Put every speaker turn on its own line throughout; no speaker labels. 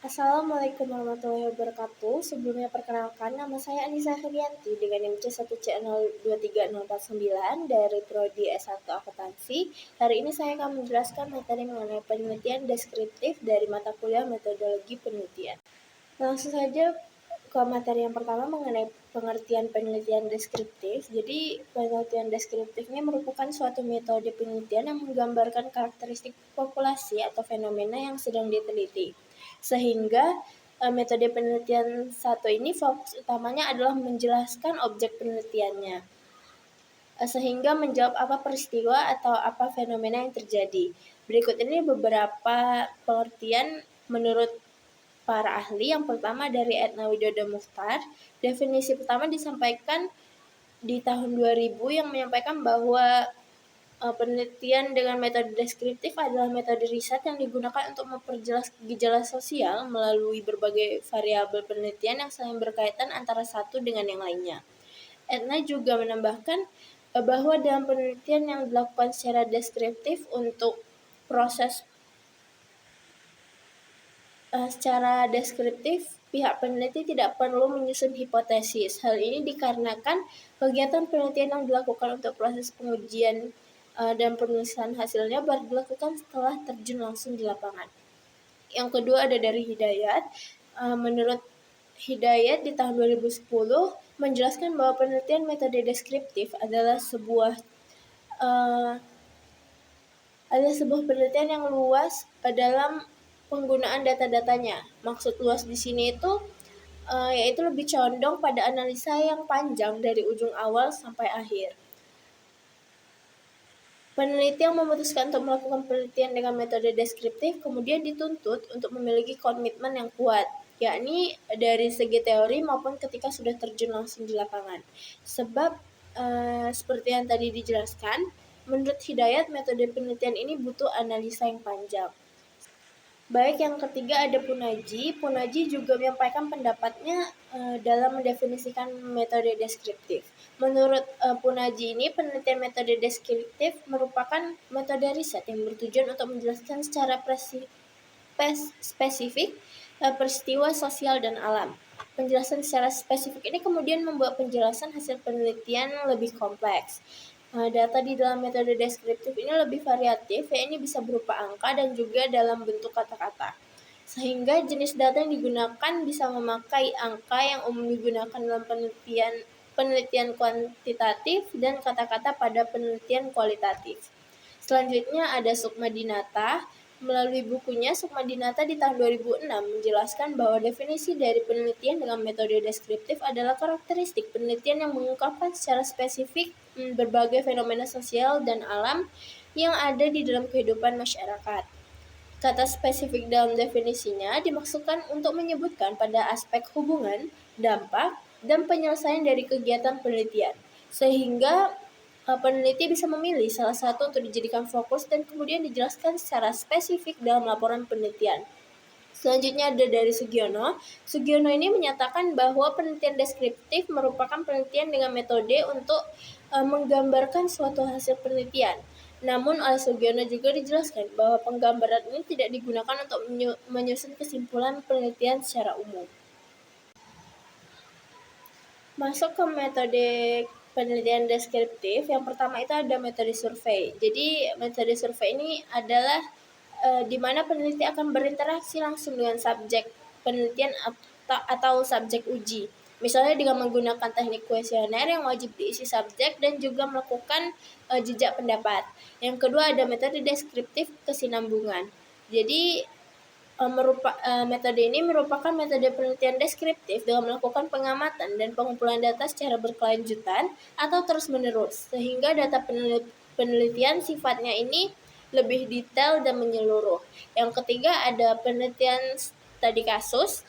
Assalamualaikum warahmatullahi wabarakatuh. Sebelumnya perkenalkan, nama saya Anissa Herianti dengan NIM C1C023049 dari Prodi S1 Akuntansi. Hari ini saya akan menjelaskan materi mengenai penelitian deskriptif dari mata kuliah metodologi penelitian. Langsung saja ke materi yang pertama mengenai pengertian penelitian deskriptif. Jadi, penelitian deskriptif ini merupakan suatu metode penelitian yang menggambarkan karakteristik populasi atau fenomena yang sedang diteliti. Sehingga metode penelitian satu ini fokus utamanya adalah menjelaskan objek penelitiannya. Sehingga menjawab apa peristiwa atau apa fenomena yang terjadi. Berikut ini beberapa pengertian menurut para ahli. Yang pertama dari Etna Widodo Muchtar. Definisi pertama disampaikan di tahun 2000 yang menyampaikan bahwa penelitian dengan metode deskriptif adalah metode riset yang digunakan untuk memperjelas gejala sosial melalui berbagai variabel penelitian yang saling berkaitan antara satu dengan yang lainnya. Etna juga menambahkan bahwa dalam penelitian yang dilakukan secara deskriptif untuk proses secara deskriptif, pihak peneliti tidak perlu menyusun hipotesis. Hal ini dikarenakan kegiatan penelitian yang dilakukan untuk proses pengujian dan penulisan hasilnya baru dilakukan setelah terjun langsung di lapangan. Yang kedua ada dari Hidayat. Menurut Hidayat di tahun 2010 menjelaskan bahwa penelitian metode deskriptif adalah sebuah penelitian yang luas dalam penggunaan data-datanya. Maksud luas di sini itu yaitu lebih condong pada analisa yang panjang dari ujung awal sampai akhir. Peneliti yang memutuskan untuk melakukan penelitian dengan metode deskriptif kemudian dituntut untuk memiliki komitmen yang kuat, yakni dari segi teori maupun ketika sudah terjun langsung di lapangan. Sebab seperti yang tadi dijelaskan, menurut Hidayat metode penelitian ini butuh analisa yang panjang. Baik, yang ketiga ada Punaji. Punaji juga menyampaikan pendapatnya dalam mendefinisikan metode deskriptif. Menurut Punaji ini, penelitian metode deskriptif merupakan metode riset yang bertujuan untuk menjelaskan secara spesifik peristiwa sosial dan alam. Penjelasan secara spesifik ini kemudian membuat penjelasan hasil penelitian lebih kompleks. Data di dalam metode deskriptif ini lebih variatif, yakni bisa berupa angka dan juga dalam bentuk kata-kata. Sehingga jenis data yang digunakan bisa memakai angka yang umum digunakan dalam penelitian kuantitatif dan kata-kata pada penelitian kualitatif. Selanjutnya ada Sukma Dinata. Melalui bukunya, Sukma Dinata di tahun 2006 menjelaskan bahwa definisi dari penelitian dengan metode deskriptif adalah karakteristik penelitian yang mengungkapkan secara spesifik berbagai fenomena sosial dan alam yang ada di dalam kehidupan masyarakat. Kata spesifik dalam definisinya dimaksudkan untuk menyebutkan pada aspek hubungan, dampak, dan penyelesaian dari kegiatan penelitian, sehingga peneliti bisa memilih salah satu untuk dijadikan fokus dan kemudian dijelaskan secara spesifik dalam laporan penelitian. Selanjutnya ada dari Sugiono. Sugiono ini menyatakan bahwa penelitian deskriptif merupakan penelitian dengan metode untuk menggambarkan suatu hasil penelitian. Namun oleh Sugiono juga dijelaskan bahwa penggambaran ini tidak digunakan untuk menyusun kesimpulan penelitian secara umum. Masuk ke metode penelitian deskriptif, yang pertama itu ada metode survei. Jadi metode survei ini adalah di mana peneliti akan berinteraksi langsung dengan subjek penelitian atau subjek uji. Misalnya dengan menggunakan teknik kuesioner yang wajib diisi subjek dan juga melakukan jejak pendapat. Yang kedua ada metode deskriptif kesinambungan. Jadi metode ini merupakan metode penelitian deskriptif dengan melakukan pengamatan dan pengumpulan data secara berkelanjutan atau terus-menerus, sehingga data penelitian sifatnya ini lebih detail dan menyeluruh. Yang ketiga ada penelitian studi kasus.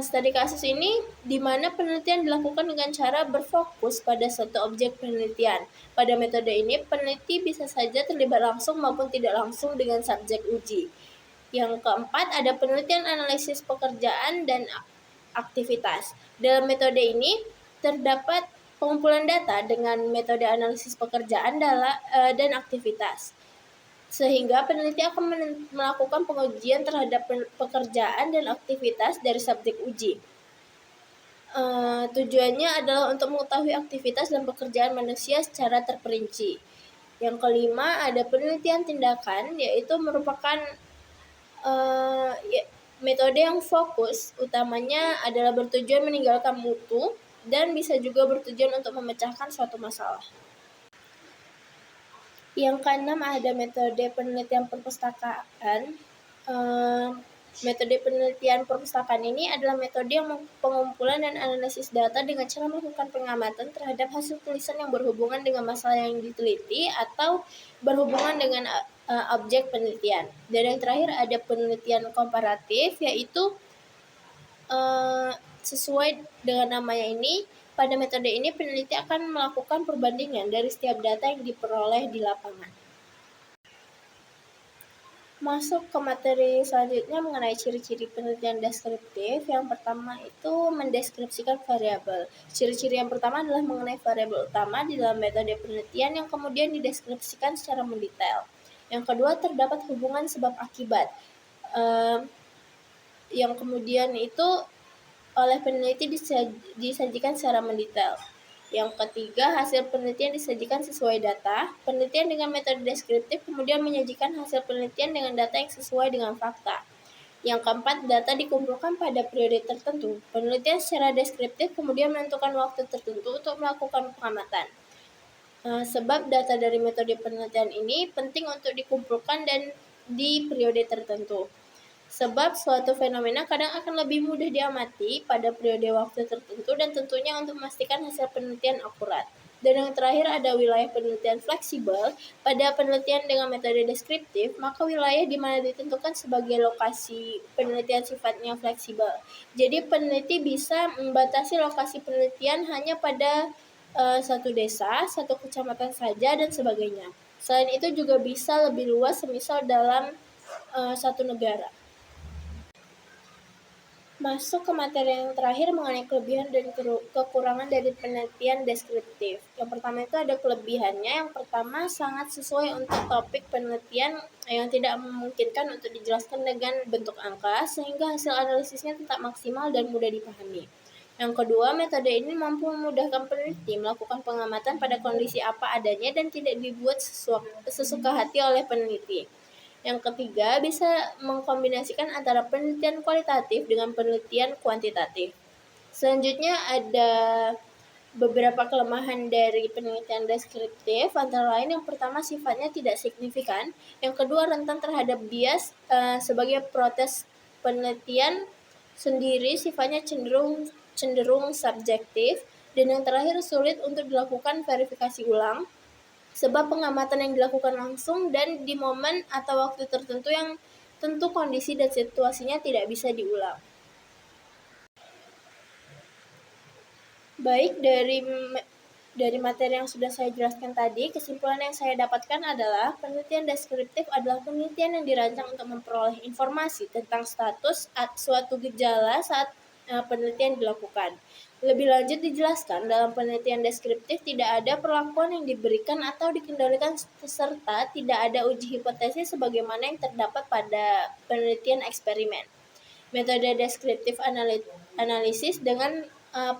Studi kasus ini di mana penelitian dilakukan dengan cara berfokus pada suatu objek penelitian. Pada metode ini, peneliti bisa saja terlibat langsung maupun tidak langsung dengan subjek uji. Yang keempat ada penelitian analisis pekerjaan dan aktivitas. Dalam metode ini terdapat pengumpulan data dengan metode analisis pekerjaan dan aktivitas. Sehingga peneliti akan melakukan pengujian terhadap pekerjaan dan aktivitas dari subjek uji. Tujuannya adalah untuk mengetahui aktivitas dan pekerjaan manusia secara terperinci. Yang kelima, ada penelitian tindakan, yaitu merupakan metode yang fokus utamanya adalah bertujuan meninggalkan mutu dan bisa juga bertujuan untuk memecahkan suatu masalah. Yang keenam, ada metode penelitian perpustakaan. Metode penelitian perpustakaan ini adalah metode yang pengumpulan dan analisis data dengan cara melakukan pengamatan terhadap hasil tulisan yang berhubungan dengan masalah yang diteliti atau berhubungan dengan objek penelitian. Dan yang terakhir, ada penelitian komparatif, yaitu sesuai dengan namanya ini, pada metode ini peneliti akan melakukan perbandingan dari setiap data yang diperoleh di lapangan. Masuk ke materi selanjutnya mengenai ciri-ciri penelitian deskriptif. Yang pertama itu mendeskripsikan variabel. Ciri-ciri yang pertama adalah mengenai variabel utama di dalam metode penelitian yang kemudian dideskripsikan secara mendetail. Yang kedua, terdapat hubungan sebab akibat. Yang kemudian itu oleh peneliti disajikan secara mendetail. Yang ketiga, hasil penelitian disajikan sesuai data. Penelitian dengan metode deskriptif kemudian menyajikan hasil penelitian dengan data yang sesuai dengan fakta. Yang keempat, data dikumpulkan pada periode tertentu. Penelitian secara deskriptif kemudian menentukan waktu tertentu untuk melakukan pengamatan. Sebab data dari metode penelitian ini penting untuk dikumpulkan dan di periode tertentu. Sebab suatu fenomena kadang akan lebih mudah diamati pada periode waktu tertentu dan tentunya untuk memastikan hasil penelitian akurat. Dan yang terakhir, ada wilayah penelitian fleksibel. Pada penelitian dengan metode deskriptif, maka wilayah di mana ditentukan sebagai lokasi penelitian sifatnya fleksibel. Jadi peneliti bisa membatasi lokasi penelitian hanya pada satu desa, satu kecamatan saja, dan sebagainya. Selain itu juga bisa lebih luas, semisal dalam satu negara. Masuk ke materi yang terakhir mengenai kelebihan dan kekurangan dari penelitian deskriptif. Yang pertama itu ada kelebihannya. Yang pertama, sangat sesuai untuk topik penelitian yang tidak memungkinkan untuk dijelaskan dengan bentuk angka, sehingga hasil analisisnya tetap maksimal dan mudah dipahami. Yang kedua, metode ini mampu memudahkan peneliti melakukan pengamatan pada kondisi apa adanya dan tidak dibuat sesuka hati oleh peneliti. Yang ketiga, bisa mengkombinasikan antara penelitian kualitatif dengan penelitian kuantitatif. Selanjutnya ada beberapa kelemahan dari penelitian deskriptif, antara lain yang pertama sifatnya tidak signifikan, yang kedua rentan terhadap bias sebagai proses penelitian sendiri sifatnya cenderung subjektif, dan yang terakhir sulit untuk dilakukan verifikasi ulang. Sebab pengamatan yang dilakukan langsung dan di momen atau waktu tertentu yang tentu kondisi dan situasinya tidak bisa diulang. Baik, dari materi yang sudah saya jelaskan tadi, kesimpulan yang saya dapatkan adalah penelitian deskriptif adalah penelitian yang dirancang untuk memperoleh informasi tentang status suatu gejala saat penelitian dilakukan. Lebih lanjut dijelaskan, dalam penelitian deskriptif tidak ada perlakuan yang diberikan atau dikendalikan serta tidak ada uji hipotesis sebagaimana yang terdapat pada penelitian eksperimen. Metode deskriptif analisis dengan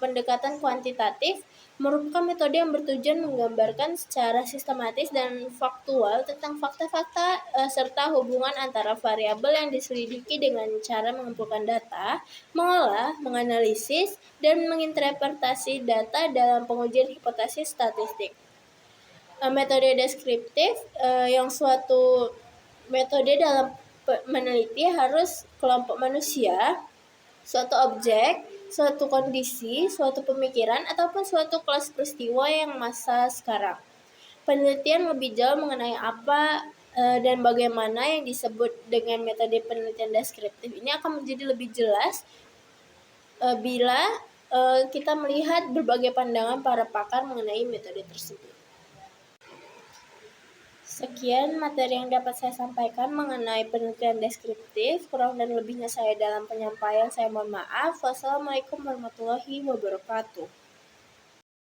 pendekatan kuantitatif merupakan metode yang bertujuan menggambarkan secara sistematis dan faktual tentang fakta-fakta serta hubungan antara variabel yang diselidiki dengan cara mengumpulkan data, mengolah, menganalisis, dan menginterpretasi data dalam pengujian hipotesis statistik. Metode deskriptif yang suatu metode dalam meneliti harus kelompok manusia, suatu objek, suatu kondisi, suatu pemikiran, ataupun suatu kelas peristiwa yang masa sekarang. Penelitian lebih jauh mengenai apa dan bagaimana yang disebut dengan metode penelitian deskriptif ini akan menjadi lebih jelas bila kita melihat berbagai pandangan para pakar mengenai metode tersebut. Sekian materi yang dapat saya sampaikan mengenai penelitian deskriptif. Kurang dan lebihnya saya dalam penyampaian, saya mohon maaf. Wassalamualaikum warahmatullahi wabarakatuh.